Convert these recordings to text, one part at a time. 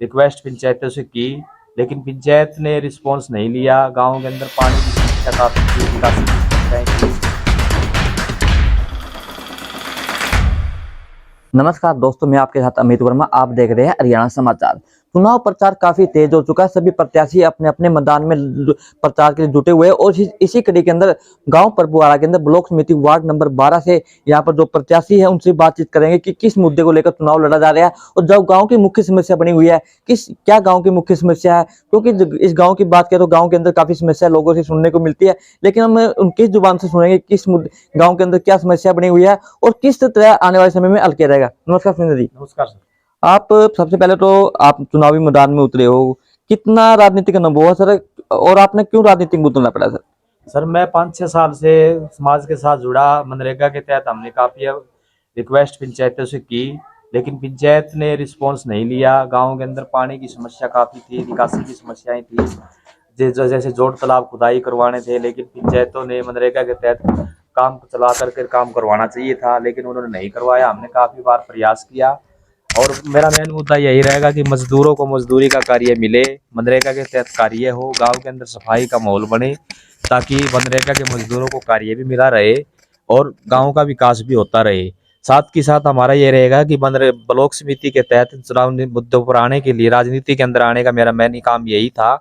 Request पंचायतों से की, लेकिन पंचायत ने रिस्पांस नहीं लिया। गांव के अंदर पानी की समस्या काफी थी, निकासी की समस्याएं थी। नमस्कार दोस्तों, मैं आपके साथ अमित वर्मा। आप देख रहे हैं हरियाणा समाचार। चुनाव प्रचार काफी तेज हो चुका है। सभी प्रत्याशी अपने अपने मैदान में प्रचार के लिए जुटे हुए हैं और इसी कड़ी के अंदर गांव परपुआड़ा के अंदर ब्लॉक समिति वार्ड नंबर 12 से यहाँ पर जो प्रत्याशी है उनसे बातचीत करेंगे कि किस मुद्दे को लेकर चुनाव लड़ा जा रहा है और जो गाँव की मुख्य समस्या बनी हुई है, क्या गाँव की मुख्य समस्या है। क्योंकि इस गाँव की बात करें तो गाँव के अंदर काफी समस्या लोगों से सुनने को मिलती है, लेकिन हम उनकी जुबान से सुनेंगे किस गाँव के अंदर क्या समस्या बनी हुई है और किस तरह आने वाले समय में हल किया जाएगा। नमस्कार सुनील जी। नमस्कार सर। आप सबसे पहले तो आप चुनावी मैदान में उतरे हो, कितना राजनीतिक अनुभव है सर और आपने क्यों राजनीतिक में उतरना पड़ा सर? सर मैं 5-6 साल से समाज के साथ जुड़ा। मनरेगा के तहत हमने काफी रिक्वेस्ट पंचायतों से की, लेकिन पंचायत ने रिस्पांस नहीं लिया। गांव के अंदर पानी की समस्या काफी थी, निकासी की समस्याएं थी। जैसे जोड़ तालाब खुदाई करवाने थे, लेकिन पंचायतों ने मनरेगा के तहत काम चला करके काम करवाना चाहिए था, लेकिन उन्होंने नहीं करवाया। हमने काफी बार प्रयास किया और मेरा मेन मुद्दा यही रहेगा कि मजदूरों को मजदूरी का कार्य मिले, मनरेगा के तहत कार्य हो, गांव के अंदर सफाई का माहौल बने, ताकि मनरेगा के मजदूरों को कार्य भी मिला रहे और गांव का विकास भी होता रहे। साथ ही साथ हमारा ये रहेगा कि ब्लॉक समिति के तहत चुनाव मुद्दों पर आने के लिए राजनीति के अंदर आने का मेरा मेन काम यही था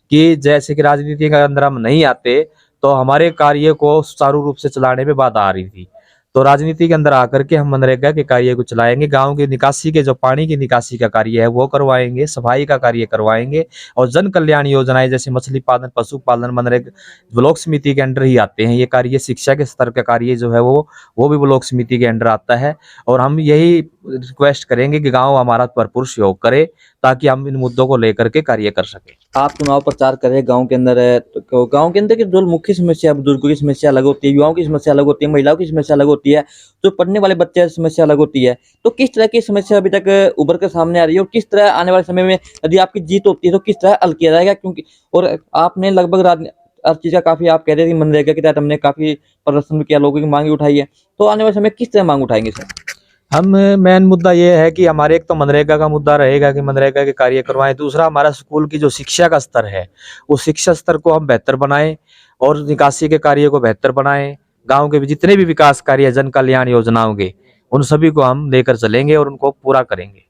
कि जैसे कि राजनीति के अंदर हम नहीं आते तो हमारे कार्य को सुचारू रूप से चलाने में बाधा आ रही थी। तो राजनीति के अंदर आकर के हम मनरेगा के कार्य को चलाएंगे, गांव की निकासी के जो पानी की निकासी का कार्य है वो करवाएंगे, सफाई का कार्य करवाएंगे और जन कल्याण योजनाएं जैसे मछली पालन, पशुपालन मनरेगा ब्लॉक समिति के अंडर ही आते हैं। ये कार्य शिक्षा के स्तर का कार्य जो है वो भी ब्लॉक समिति के अंडर आता है और हम यही रिक्वेस्ट करेंगे कि गाँव हमारा भरपूर सहयोग करे ताकि हम इन मुद्दों को लेकर के कार्य कर सके। आप चुनाव प्रचार कर रहे गांव के अंदर है, तो गांव के अंदर की जो मुख्य समस्या, बुजुर्गों की समस्या अलग होती है, युवाओं की समस्या अलग होती है, महिलाओं की समस्या अलग होती है, जो पढ़ने वाले बच्चे की समस्या अलग होती है। तो किस तरह की समस्या अभी तक उभर कर सामने आ रही है और किस तरह आने वाले समय में यदि आपकी जीत होती है तो किस तरह हल किया जाएगा? क्योंकि और आपने लगभग हर चीज का काफी आप कह रहे थे मनरेगा के तहत हमने काफी प्रदर्शन भी किया, लोगों की मांग उठाई है, तो आने वाले समय किस तरह मांग उठाएंगे सर? हम मेन मुद्दा ये है कि हमारे एक तो मनरेगा का मुद्दा रहेगा कि मनरेगा के कार्य करवाएं। दूसरा हमारा स्कूल की जो शिक्षा का स्तर है वो शिक्षा स्तर को हम बेहतर बनाएं और निकासी के कार्य को बेहतर बनाएं। गांव के जितने भी विकास कार्य जन कल्याण योजनाओं के उन सभी को हम लेकर चलेंगे और उनको पूरा करेंगे।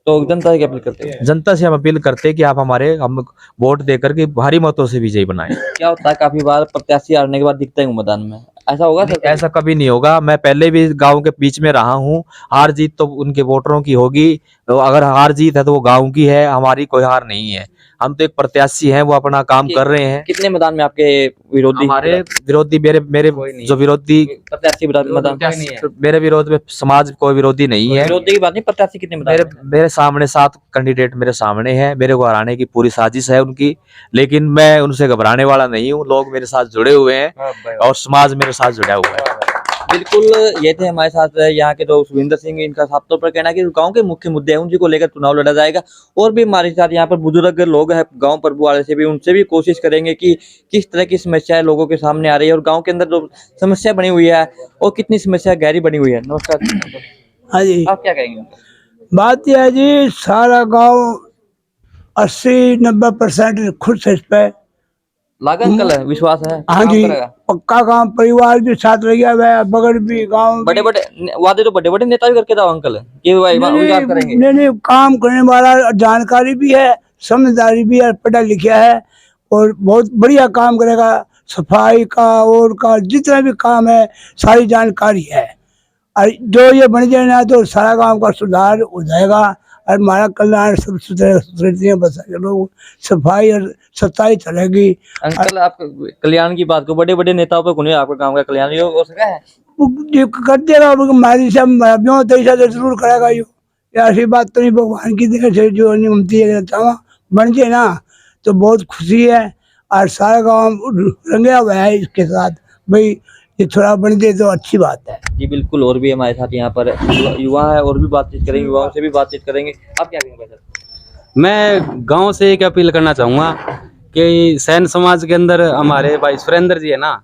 तो जनता से अपील करते हैं, जनता से हम अपील करते हैं कि आप हम वोट देकर के भारी मतों से विजयी बनाएं। क्या होता है काफी बार प्रत्याशी हारने के बाद दिखते हैं मैदान में, ऐसा होगा सर? ऐसा कभी नहीं होगा। मैं पहले भी गांव के बीच में रहा हूं। हार जीत तो उनके वोटरों की होगी, तो अगर हार जीत है तो वो गांव की है, हमारी कोई हार नहीं है। हम तो एक प्रत्याशी हैं, वो अपना काम कर रहे हैं। कितने मैदान में आपके विरोधी? हमारे विरोधी मेरे जो विरोधी प्रत्याशी मैदान मेरे विरोध में समाज कोई विरोधी नहीं है। विरोधी की बात नहीं, प्रत्याशी कितने मैदान में? मेरे सामने 7 कैंडिडेट मेरे सामने हैं। मेरे को हराने की पूरी साजिश है उनकी, लेकिन मैं उनसे घबराने वाला नहीं हूँ। लोग मेरे साथ जुड़े हुए हैं और समाज मेरे साथ जुड़ा हुआ है। बिल्कुल, ये थे हमारे साथ यहाँ के जो सुविंदर सिंह। इनका साफ तौर पर कहना है कि गांव के मुख्य मुद्दे हैं उन्हीं को लेकर चुनाव लड़ा जाएगा। और भी हमारे साथ यहाँ पर बुजुर्ग लोग हैं गांव परपुआड़े से भी, उनसे भी कोशिश करेंगे कि किस तरह की समस्याएं लोगों के सामने आ रही है और गाँव के अंदर जो समस्या बनी हुई है और कितनी समस्या गहरी बनी हुई है। नमस्कार। हाँ जी, आप क्या कहेंगे? बात यह है जी, सारा गांव 80-90% खुश है इस पे। लागत अंकल है, विश्वास है? हाँ जी, काम करेगा। पक्का काम, परिवार भी साथ रह गया है, बगल भी गांव। बड़े बड़े वादे तो बड़े बड़े नेता भी करके जाओ अंकल, ये विकास करेंगे। नहीं, काम करने वाला, जानकारी भी है, समझदारी भी है, पढ़ा लिखा है और बहुत बढ़िया काम करेगा। सफाई का और का जितना भी काम है सारी जानकारी है। और जो ये बन जाए ना तो सारा गांव का सुधार हो जाएगा और हमारा कल्याण सब सुधरतियाँ बसाएंगे लोग, सफाई और सच्चाई चलेगी। अंकल, आप कल्याण की बात को बड़े बड़े नेताओं पे कुने आपका गांव का कल्याण हो सका है? जो कर देगा हमारी सब तैसा तो जरूर करेगा। यो ऐसी बात तो नहीं, भगवान की देन से जो नियमती है बन जाए ना तो बहुत खुशी है और सारा गाँव रंगा हुआ है इसके साथ। भाई ये थोड़ा बन जाए तो अच्छी बात है जी। बिल्कुल, और भी हमारे साथ यहाँ पर युवा है और भी बातचीत करेंगे, युवाओं से भी बातचीत करेंगे। आप क्या कहेंगे सर? मैं गांव से एक अपील करना चाहूँगा कि सैन समाज के अंदर हमारे भाई सुरेंद्र जी है ना,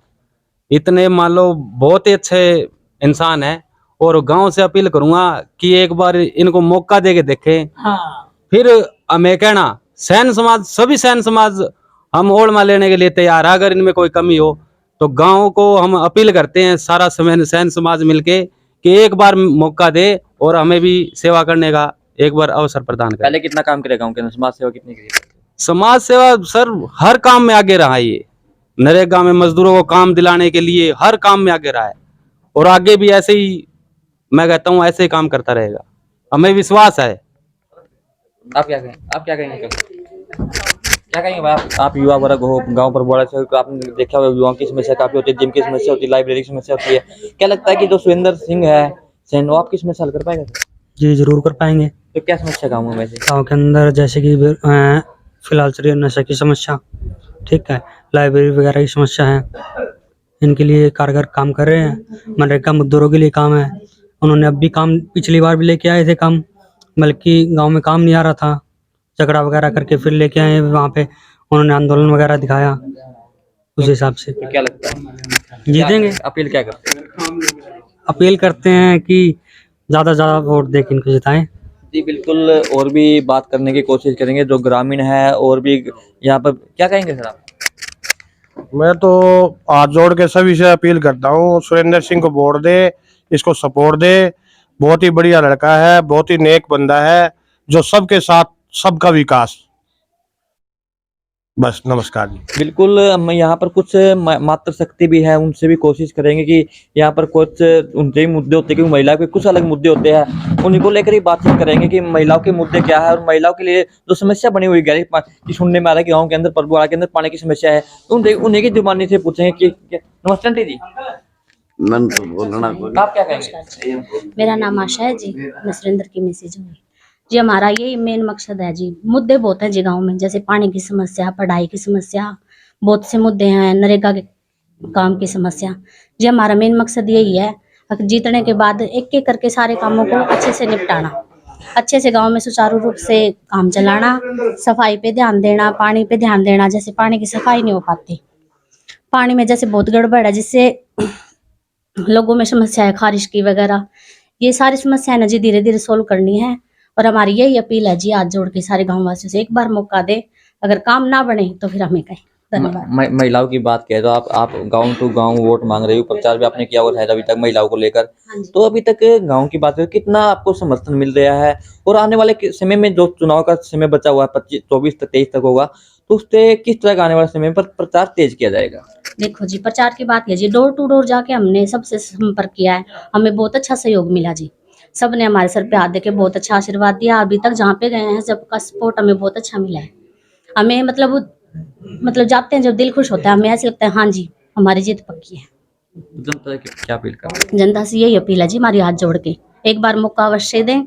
इतने मान लो बहुत ही अच्छे इंसान हैं और गांव से अपील करूँगा कि एक बार इनको मौका दे के देखें। हाँ। फिर मैं कहना सैन समाज, सभी सैन समाज हम ओढ़मा लेने के लिए तैयार है। अगर इनमें कोई कमी हो तो गांव को हम अपील करते हैं, सारा समय सैन समाज मिलके, कि एक बार मौका दे और हमें भी सेवा करने का एक बार अवसर प्रदान करे। पहले कितना काम करेगा गाँव के अंदर, समाज सेवा कितनी करी? समाज सेवा सर हर काम में आगे रहा है। ये नरेगा में मजदूरों को काम दिलाने के लिए हर काम में आगे रहा है, और आगे भी ऐसे ही, मैं कहता हूँ ऐसे ही काम करता रहेगा, हमें विश्वास है। आप क्या कहेंगे? आप क्या कहेंगे? क्या कहेंगे भाई? आप युवा वर्ग हो, गांव पर बड़ा से आपने देखा होगा युवाओं की समस्या काफी होती है, जिम की समस्या होती है, लाइब्रेरी की समस्या होती है। क्या लगता है कि जो सुरेंद्र सिंह है सैन, वो आपकी समस्या हल कर पाएगा? जी जरूर कर पाएंगे। तो क्या समस्या गाँव में वैसे? गाँव के अंदर जैसे कि फिलहाल चल रही है नशा की समस्या, ठीक है, लाइब्रेरी वगैरह की समस्या है, इनके लिए कारगर काम कर रहे हैं। मनरेगा मजदूरों के लिए काम है, उन्होंने अब भी काम पिछली बार भी लेके आए थे काम, बल्कि गांव में काम नहीं आ रहा था, झगड़ा वगैरह करके फिर लेके आए वहाँ पे, उन्होंने आंदोलन वगैरह दिखाया, उस हिसाब से तो क्या लगता है जीतेंगे। अपील क्या करते हैं? अपील करते हैं कि ज़्यादा से ज़्यादा वोट दे के इनको जिताएं। जी बिल्कुल, और भी बात करने की कोशिश करेंगे जो ग्रामीण है, और भी यहाँ पर क्या कहेंगे सर आप? मैं तो हाथ जोड़ के सभी से अपील करता हूँ, सुरेंद्र सिंह को वोट दे, इसको सपोर्ट दे। बहुत ही बढ़िया लड़का है, बहुत ही नेक बंदा है, जो सबके साथ सबका विकास। बस, नमस्कार जी। बिल्कुल, हम यहाँ पर कुछ मातृ शक्ति भी है, उनसे भी कोशिश करेंगे कि यहाँ पर कुछ उनके मुद्दे होते हैं कि महिला के कुछ अलग मुद्दे होते हैं, उन्हीं को लेकर ही बातचीत करेंगे कि महिलाओं के मुद्दे क्या है, और महिलाओं के लिए जो समस्या बनी हुई है कि सुनने में आ रहा है कि गाँव के अंदर परबुआड़ा के अंदर पानी की समस्या है, तो उन्हीं की जुबानी से पूछेंगे कि नमस्ते आंटी जी, आप क्या कहेंगे? मेरा नाम आशा है जी, मैं सुरेंद्र की मिसेज हूँ जी। हमारा यही मेन मकसद है जी। मुद्दे बहुत हैं जी गांव में, जैसे पानी की समस्या, पढ़ाई की समस्या, बहुत से मुद्दे हैं, नरेगा के काम की समस्या जी। हमारा मेन मकसद यही है, जीतने के बाद एक एक करके सारे कामों को अच्छे से निपटाना, अच्छे से गांव में सुचारू रूप से काम चलाना, सफाई पे ध्यान देना, पानी पे ध्यान देना। जैसे पानी की सफाई नहीं हो पाती, पानी में जैसे बहुत गड़बड़ है, जिससे लोगों में समस्या है खारिश की वगैरह, ये सारी समस्याएं ना जी धीरे धीरे सोल्व करनी है। और हमारी यही अपील है जी, हाथ जोड़ के सारे गांव वासियों से, एक बार मौका दे, अगर काम ना बने तो फिर हमें कहें। धन्यवाद। महिलाओं की बात करें तो आप गांव टू गांव वोट मांग रही हो, प्रचार भी आपने किया हुआ शायद अभी तक महिलाओं को लेकर, तो अभी तक गांव की बात करें कितना आपको समर्थन मिल रहा है, और आने वाले समय में जो चुनाव का समय बचा हुआ है 24 तक 23 तक होगा, तो उससे किस तरह का आने वाले समय पर प्रचार तेज किया जाएगा? देखो जी, प्रचार की बात है जी, डोर टू डोर जाके हमने सबसे संपर्क किया है, हमें बहुत अच्छा सहयोग मिला जी। सबने हमारे सर पे हाथ देके बहुत अच्छा आशीर्वाद दिया। अभी तक जहाँ पे गए हैं सबका सपोर्ट हमें बहुत अच्छा मिला है। हमें मतलब जाते हैं जब दिल खुश होता है, हमें ऐसे लगता है हाँ जी हमारी जीत पक्की है। जनता की क्या अपील कर? जनता से यही अपील है जी हमारी, हाथ जोड़ के एक बार मौका अवश्य दें।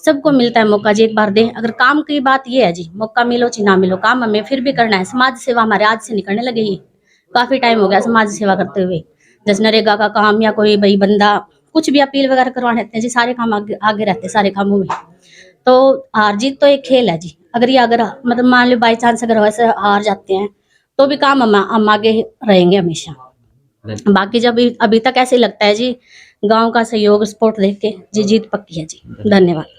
सबको मिलता है मौका जी, एक बार दें। अगर काम की बात ये है जी, मौका मिलो चाहे ना मिलो, काम हमें फिर भी करना है। समाज सेवा हमारे आज से नहीं करने लगे, ही काफी टाइम हो गया समाज सेवा करते हुए। जैसे नरेगा का काम या कोई भाई बंदा कुछ भी अपील वगैरह करवाने रहते हैं जी, सारे काम आगे रहते हैं सारे कामों में। तो हार जीत तो एक खेल है जी। अगर मतलब मान लो बाई चांस अगर वैसे हार जाते हैं तो भी काम हम आगे रहेंगे हमेशा। बाकी जब अभी तक ऐसे लगता है जी, गांव का सहयोग सपोर्ट देख के जी जीत पक्की है जी। धन्यवाद।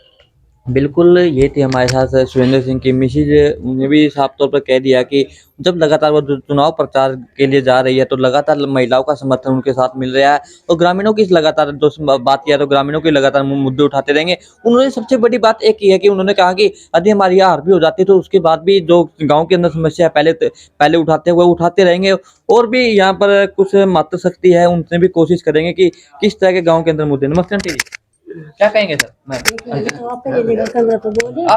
बिल्कुल, ये थी हमारे साथ सुरेंद्र सिंह की मिसेज। उन्हें भी साफ तौर पर कह दिया कि जब लगातार वो चुनाव प्रचार के लिए जा रही है तो लगातार महिलाओं का समर्थन उनके साथ मिल रहा है, और ग्रामीणों की लगातार जो बात किया तो ग्रामीणों के लगातार मुद्दे उठाते रहेंगे। उन्होंने सबसे बड़ी बात एक की है कि उन्होंने कहा कि यदि हमारी हार भी हो जाती है तो उसके बाद भी जो गाँव के अंदर समस्या है पहले उठाते हुए उठाते रहेंगे, और भी यहाँ पर कुछ मातृ शक्ति है उनसे भी कोशिश करेंगे कि किस तरह के गाँव के अंदर मुद्दे। नमस्ते आंटी जी, क्या कहेंगे सर? आप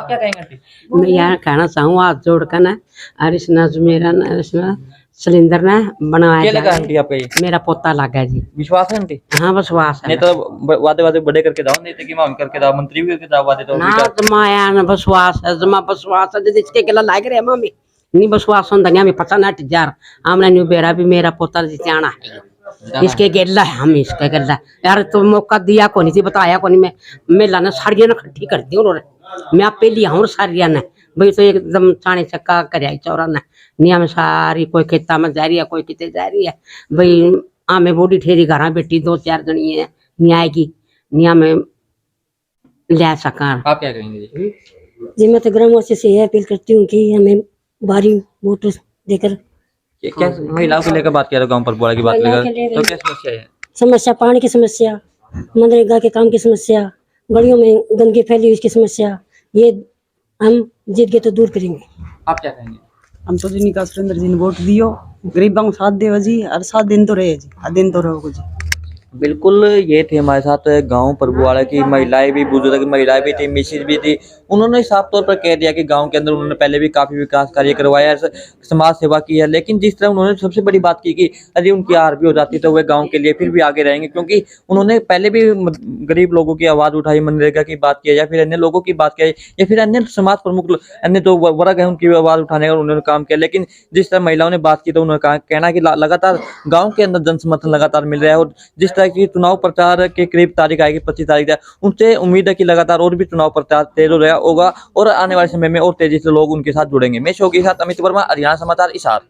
क्या कहेंगे आंटी? मैं यह कहना चाहूँ हाथ जोड़ कर ना, और इसने जो मेरा सिलेंडर ना बनवाया क्या लगा जाए, आंटी आपका ये? मेरा पोता लगा है जी। विश्वास है आंटी? हाँ विश्वास है। नहीं तो वादे बड़े करके जाओ, नहीं तो कि मां करके जाओ, मंत्री भी करके जाओ वादे तो ना जमाया ना विश्वास है, जमा विश्वास है जिस इसके गला लाग रहे मामी नहीं विश्वास होता हमें पता ना जार हमने न्यू बेरा भी मेरा पोता जिताना है, इसके गेला है, हम इसके गेला यार। तो मौका दिया को नहीं थी, बताया को नहीं। मैं मेला ने साड़ियां ना इकट्ठी कर दी उन्होंने, मैं आप पहली आऊँ साड़ियां ने भाई, तो एकदम चाणी चक्का कर चौरा ने निया में सारी, कोई खेता में जा रही है, कोई किते जा रही है भाई। आमे बूढ़ी ठेरी घर बेटी 2-4 जनी है न्याय की निया में ले सका। आप क्या कहेंगे जी? जी मैं तो ग्रामवासी से यह अपील करती हूँ कि हमें भारी वोट देकर क्या महिलाओं को लेकर बात किया था, गांव पर की बात महिलाओं लेकर, के लिए तो क्या समस्या है? समस्या पानी की समस्या, मनरेगा के काम की समस्या, गलियों में गंदगी फैली हुई इसकी समस्या, ये हम जीत के तो दूर करेंगे। आप क्या कहेंगे? हम तो जी निकास सुरेंद्र जी ने वोट दियो, गरीबों को साथ देव जी, और 7 दिन तो रहे जी, हर दिन तो रहो जी। बिल्कुल, ये थे हमारे साथ गांव परबुआड़ा की महिलाएं भी, बुजुर्ग महिलाएं भी थी, मिसेज भी थी। उन्होंने साफ तौर पर कह दिया कि गांव के अंदर उन्होंने पहले भी काफी विकास कार्य करवाया है, समाज सेवा की है, लेकिन जिस तरह उन्होंने सबसे बड़ी बात की कि यदि उनकी हार भी हो जाती तो वे गांव के लिए फिर भी आगे रहेंगे, क्योंकि उन्होंने पहले भी गरीब लोगों की आवाज उठाई, मनरेगा की बात की या फिर अन्य लोगों की बात की या फिर अन्य समाज प्रमुख, अन्य जो वर्ग है उनकी आवाज उठाने का उन्होंने काम किया। लेकिन जिस तरह महिलाओं ने बात की तो उन्होंने कहना कि लगातार गाँव के अंदर जन समर्थन लगातार मिल रहा है, और जिस तरह की चुनाव प्रचार के करीब तारीख आएगी 25 तारीख है, उनसे उम्मीद है कि लगातार और भी चुनाव प्रचार तेज हो रहा होगा और आने वाले समय में और तेजी से लोग उनके साथ जुड़ेंगे। मैं शो के साथ अमित वर्मा, हरियाणा समाचार, हिसार।